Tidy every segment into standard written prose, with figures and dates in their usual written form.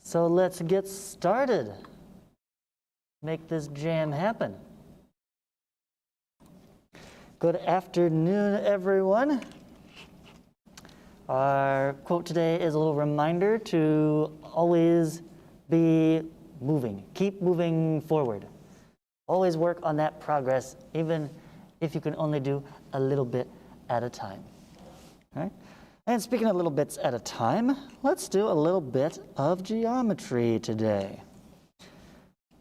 So let's get started. Make this jam happen. Good afternoon, everyone. Our quote today is a little reminder to always be moving. Keep moving forward. Always work on that progress, even if you can only do a little bit at a time. All right? And speaking of little bits at a time, let's do a little bit of geometry today.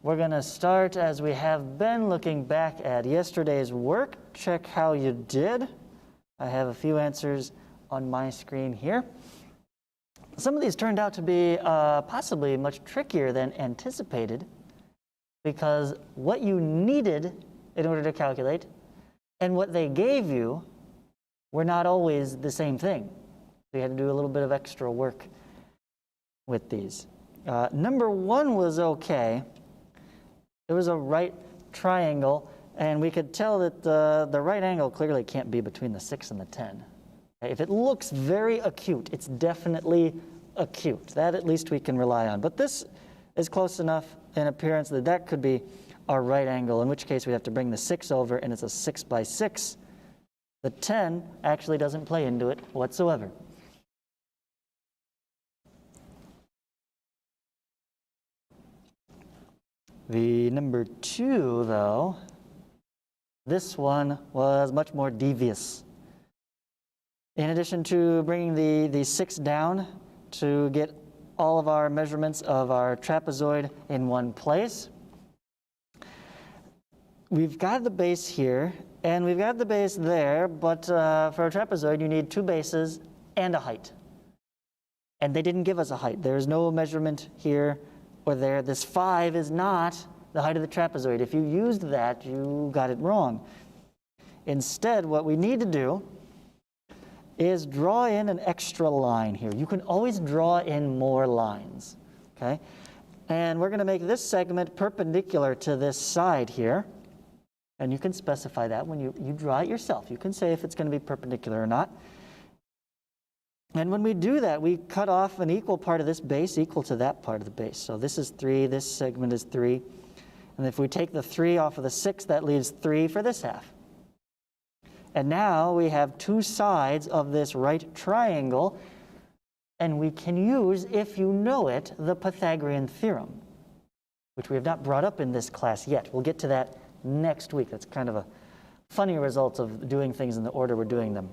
We're going to start, as we have been, looking back at yesterday's work. Check how you did. I have a few answers on my screen here. Some of these turned out to be possibly much trickier than anticipated, because what you needed in order to calculate and what they gave you were not always the same thing. So you had to do a little bit of extra work with these. Number one was okay. It was a right triangle, and we could tell that the right angle clearly can't be between the 6 and the 10. Okay, if it looks very acute, it's definitely acute. That at least we can rely on. But this is close enough in appearance that that could be our right angle, in which case we have to bring the 6 over, and it's a 6 by 6. The 10 actually doesn't play into it whatsoever. The number 2, though, this one was much more devious. In addition to bringing the 6 down to get all of our measurements of our trapezoid in one place, we've got the base here, and we've got the base there, but for a trapezoid, you need 2 bases and a height. And they didn't give us a height. There's no measurement here or there. This 5 is not the height of the trapezoid. If you used that, you got it wrong. Instead, what we need to do is draw in an extra line here. You can always draw in more lines, okay? And we're going to make this segment perpendicular to this side here. And you can specify that when you draw it yourself. You can say if it's going to be perpendicular or not. And when we do that, we cut off an equal part of this base equal to that part of the base. So this is 3, this segment is 3. And if we take the 3 off of the 6, that leaves 3 for this half. And now we have 2 sides of this right triangle, and we can use, if you know it, the Pythagorean Theorem, which we have not brought up in this class yet. We'll get to that next week. That's kind of a funny result of doing things in the order we're doing them.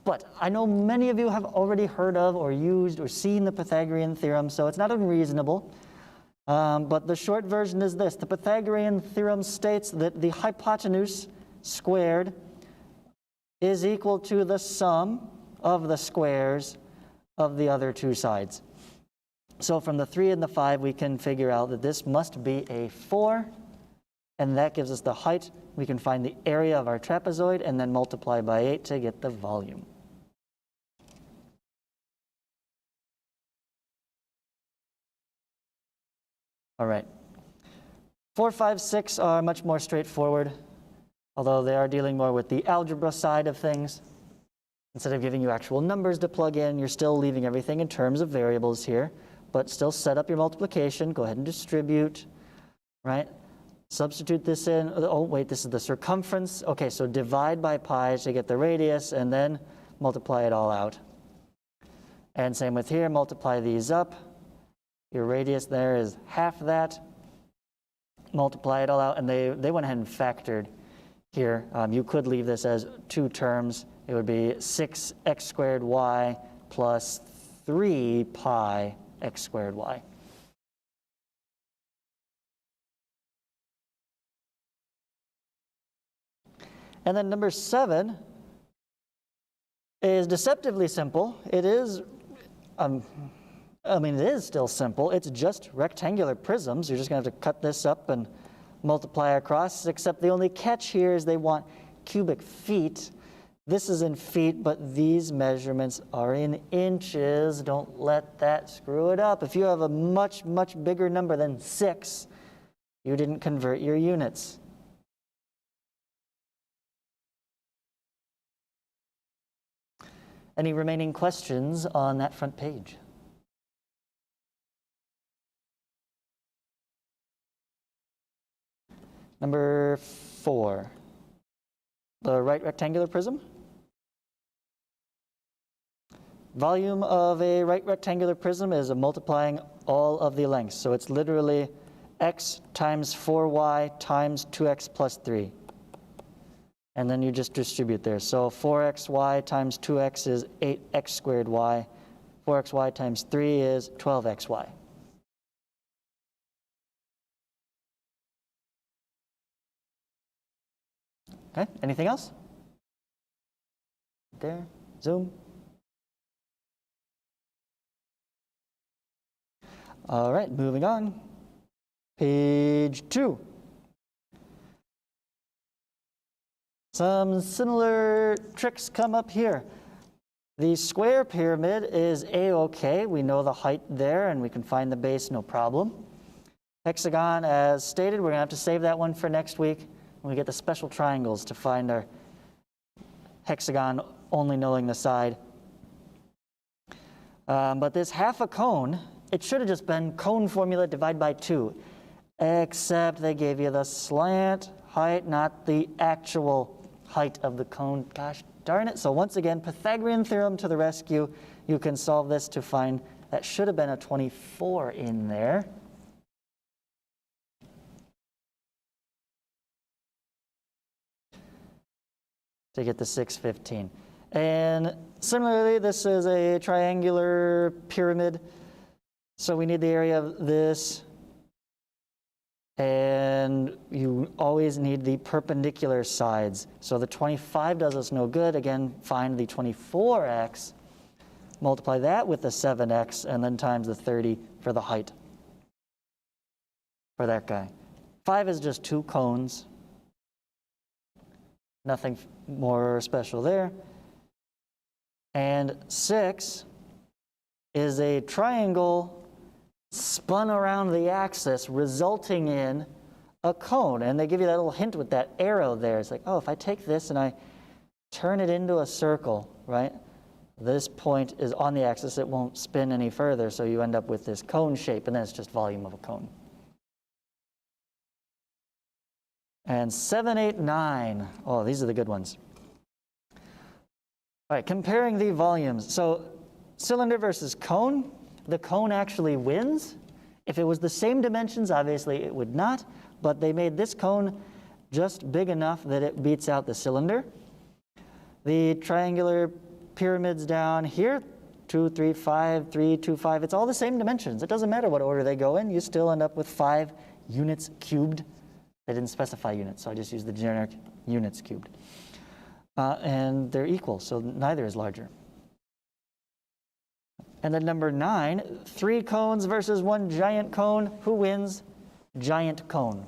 But I know many of you have already heard of or used or seen the Pythagorean Theorem, so it's not unreasonable. But the short version is this. The Pythagorean Theorem states that the hypotenuse squared is equal to the sum of the squares of the other 2 sides. So from the 3 and the 5, we can figure out that this must be a 4, and that gives us the height. We can find the area of our trapezoid and then multiply by 8 to get the volume. All right. 4, 5, 6 are much more straightforward, although they are dealing more with the algebra side of things. Instead of giving you actual numbers to plug in, you're still leaving everything in terms of variables here, but still set up your multiplication. Go ahead and distribute, right? Substitute this in. Oh, wait, this is the circumference. Okay, so divide by pi to get the radius, and then multiply it all out. And same with here, multiply these up. Your radius there is half that. Multiply it all out, and they went ahead and factored here. You could leave this as 2 terms. It would be 6x squared y plus 3 pi x squared y. And then number 7 is deceptively simple. It is, it is still simple. It's just rectangular prisms. You're just going to have to cut this up and multiply across, except the only catch here is they want cubic feet. This is in feet, but these measurements are in inches. Don't let that screw it up. If you have a much, much bigger number than 6, you didn't convert your units. Any remaining questions on that front page? Number 4, the right rectangular prism. Volume of a right rectangular prism is multiplying all of the lengths. So it's literally x times 4y times 2x plus 3. And then you just distribute there. So 4xy times 2x is 8x squared y. 4xy times 3 is 12xy. Okay, anything else? There, zoom. All right, moving on. Page 2. Some similar tricks come up here. The square pyramid is A-OK. We know the height there, and we can find the base, no problem. Hexagon, as stated, we're going to have to save that one for next week when we get the special triangles to find our hexagon only knowing the side. But this half a cone, it should have just been cone formula divided by 2, except they gave you the slant height, not the actual height of the cone. Gosh darn it. So once again, Pythagorean Theorem to the rescue. You can solve this to find that should have been a 24 in there. To get the 615. And similarly, this is a triangular pyramid. So we need the area of this. And you always need the perpendicular sides. So the 25 does us no good. Again, find the 24x, multiply that with the 7x, and then times the 30 for the height for that guy. 5 is just 2 cones. Nothing more special there. And 6 is a triangle spun around the axis, resulting in a cone. And they give you that little hint with that arrow there. It's like, oh, if I take this and I turn it into a circle, right? This point is on the axis. It won't spin any further, so you end up with this cone shape, and then it's just volume of a cone. And 7, 8, 9. Oh, these are the good ones. All right, comparing the volumes. So cylinder versus cone. The cone actually wins. If it was the same dimensions, obviously it would not, but they made this cone just big enough that it beats out the cylinder. The triangular pyramids down here, 2, 3, 5, 3, 2, 5, it's all the same dimensions. It doesn't matter what order they go in, you still end up with 5 units cubed. They didn't specify units, so I just used the generic units cubed. And they're equal, so neither is larger. And then number 9, 3 cones versus 1 giant cone. Who wins? Giant cone.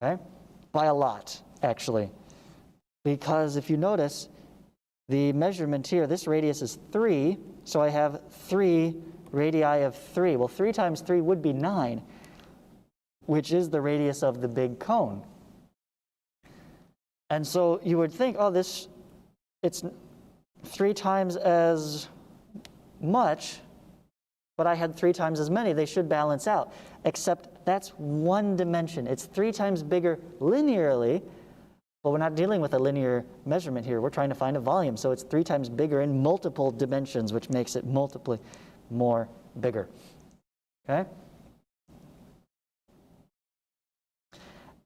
Okay? By a lot, actually. Because if you notice, the measurement here, this radius is 3, so I have 3 radii of 3. Well, 3 times 3 would be 9, which is the radius of the big cone. And so you would think, oh, it's 3 times as much, but I had 3 times as many. They should balance out, except that's one dimension. It's 3 times bigger linearly, but we're not dealing with a linear measurement here. We're trying to find a volume, so it's 3 times bigger in multiple dimensions, which makes it multiply more bigger. Okay?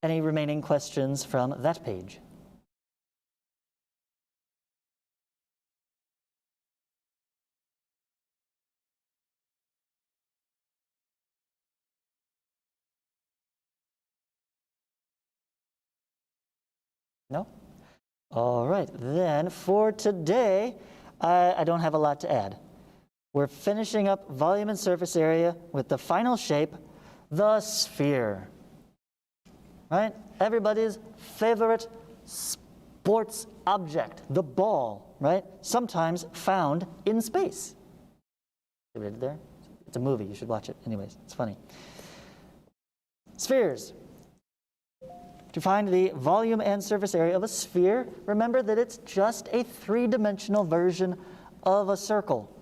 Any remaining questions from that page? No? All right, then for today, I don't have a lot to add. We're finishing up volume and surface area with the final shape, the sphere. Right? Everybody's favorite sports object, the ball, right? Sometimes found in space. See what I did there? It's a movie, you should watch it. Anyways, it's funny. Spheres. To find the volume and surface area of a sphere, remember that it's just a 3-dimensional version of a circle.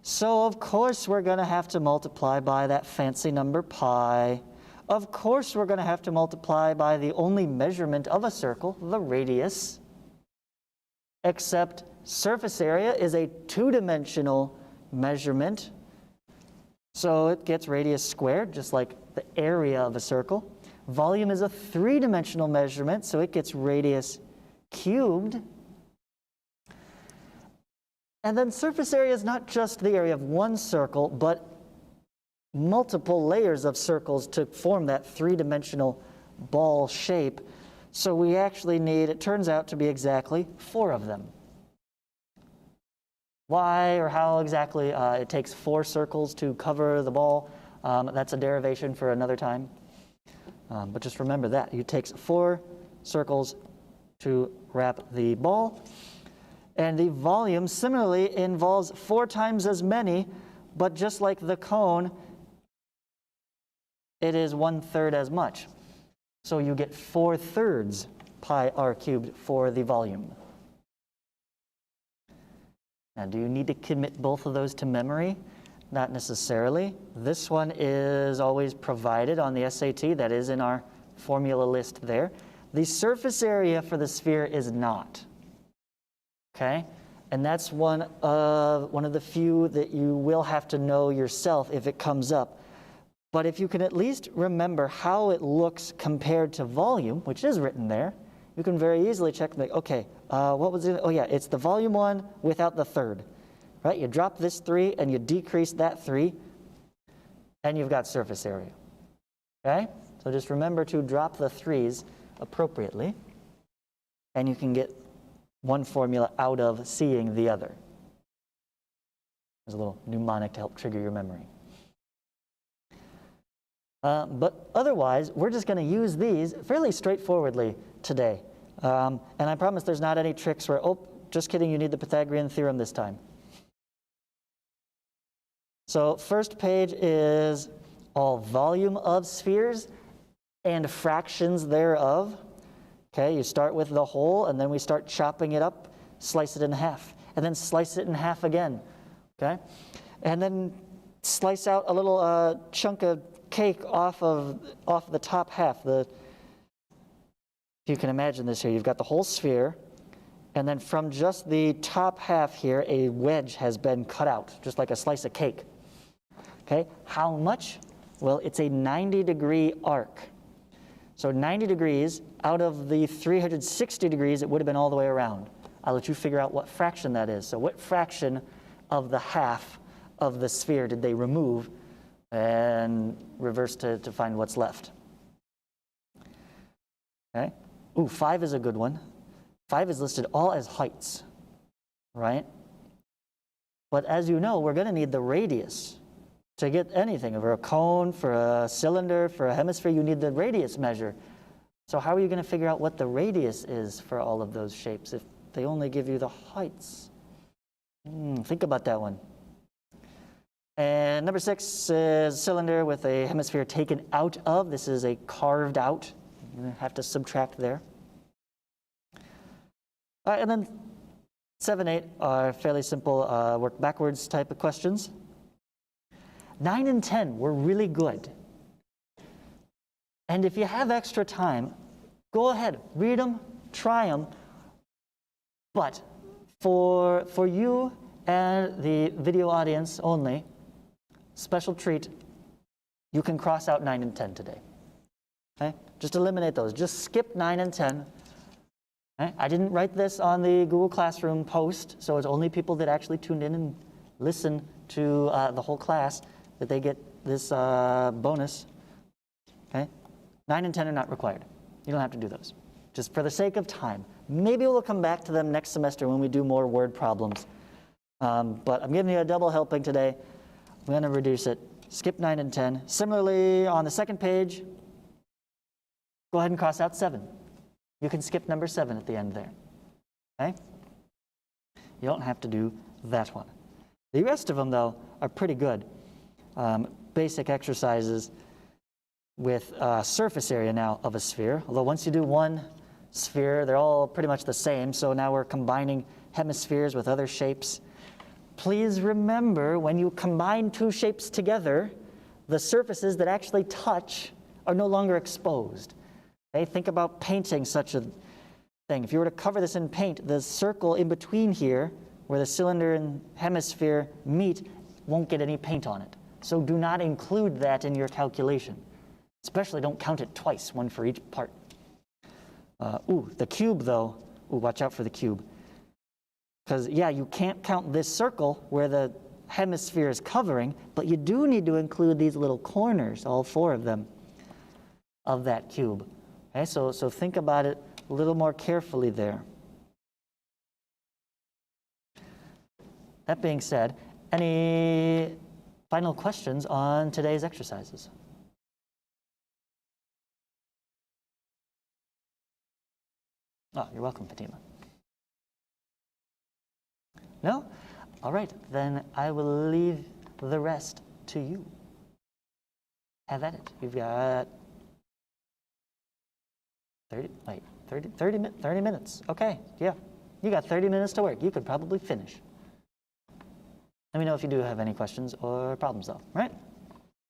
So of course we're going to have to multiply by that fancy number pi. Of course, we're going to have to multiply by the only measurement of a circle, the radius, except surface area is a two-dimensional measurement, so it gets radius squared, just like the area of a circle. Volume is a three-dimensional measurement, so it gets radius cubed. And then surface area is not just the area of one circle, but multiple layers of circles to form that three-dimensional ball shape. So we actually need, it turns out to be exactly 4 of them. Why or how exactly it takes 4 circles to cover the ball, that's a derivation for another time. But just remember that. It takes 4 circles to wrap the ball. And the volume similarly involves 4 times as many, but just like the cone, it is 1/3 as much. So you get 4/3 pi r cubed for the volume. Now, do you need to commit both of those to memory? Not necessarily. This one is always provided on the SAT. That is in our formula list there. The surface area for the sphere is not. Okay? And that's one of the few that you will have to know yourself if it comes up. But if you can at least remember how it looks compared to volume, which is written there, you can very easily check, like, okay, what was it? Oh yeah, it's the volume one without the third, right? You drop this 3 and you decrease that 3, and you've got surface area, okay? So just remember to drop the 3's appropriately, and you can get one formula out of seeing the other. There's a little mnemonic to help trigger your memory. But otherwise, we're just going to use these fairly straightforwardly today. And I promise there's not any tricks where, oh, just kidding, you need the Pythagorean Theorem this time. So first page is all volume of spheres and fractions thereof. Okay, you start with the whole, and then we start chopping it up, slice it in half, and then slice it in half again. Okay, and then slice out a little chunk of cake off the top half. If you can imagine this here, you've got the whole sphere, and then from just the top half here, a wedge has been cut out, just like a slice of cake. Okay, how much? Well, it's a 90-degree arc. So 90 degrees out of the 360 degrees, it would have been all the way around. I'll let you figure out what fraction that is. So what fraction of the half of the sphere did they remove and reverse to find what's left? Okay. Ooh, 5 is a good one. 5 is listed all as heights, right? But as you know, we're going to need the radius to get anything. For a cone, for a cylinder, for a hemisphere, you need the radius measure. So how are you going to figure out what the radius is for all of those shapes if they only give you the heights? Think about that one. And number 6 is cylinder with a hemisphere taken out of. This is a carved out. You're going to have to subtract there. And then 7, 8 are fairly simple work backwards type of questions. 9 and 10 were really good. And if you have extra time, go ahead, read them, try them. But for you and the video audience only, special treat, you can cross out 9 and 10 today. Okay? Just eliminate those. Just skip 9 and 10. Okay? I didn't write this on the Google Classroom post, so it's only people that actually tuned in and listen to the whole class that they get this bonus. Okay? 9 and 10 are not required. You don't have to do those. Just for the sake of time. Maybe we'll come back to them next semester when we do more word problems. But I'm giving you a double helping today. I'm going to reduce it. Skip 9 and 10. Similarly, on the second page, go ahead and cross out 7. You can skip number 7 at the end there. Okay? You don't have to do that one. The rest of them, though, are pretty good. Basic exercises with surface area now of a sphere. Although once you do one sphere, they're all pretty much the same. So now we're combining hemispheres with other shapes. Please remember, when you combine 2 shapes together, the surfaces that actually touch are no longer exposed. Okay? Think about painting such a thing. If you were to cover this in paint, the circle in between here, where the cylinder and hemisphere meet, won't get any paint on it. So do not include that in your calculation. Especially don't count it twice, one for each part. The cube though, watch out for the cube. Because yeah, you can't count this circle where the hemisphere is covering, but you do need to include these little corners, all 4 of them, of that cube. Okay, so think about it a little more carefully there. That being said, any final questions on today's exercises? Oh, you're welcome, Fatima. No? All right, then I will leave the rest to you. Have at it. You've got 30 minutes. Okay, yeah. You got 30 minutes to work. You could probably finish. Let me know if you do have any questions or problems, though, right?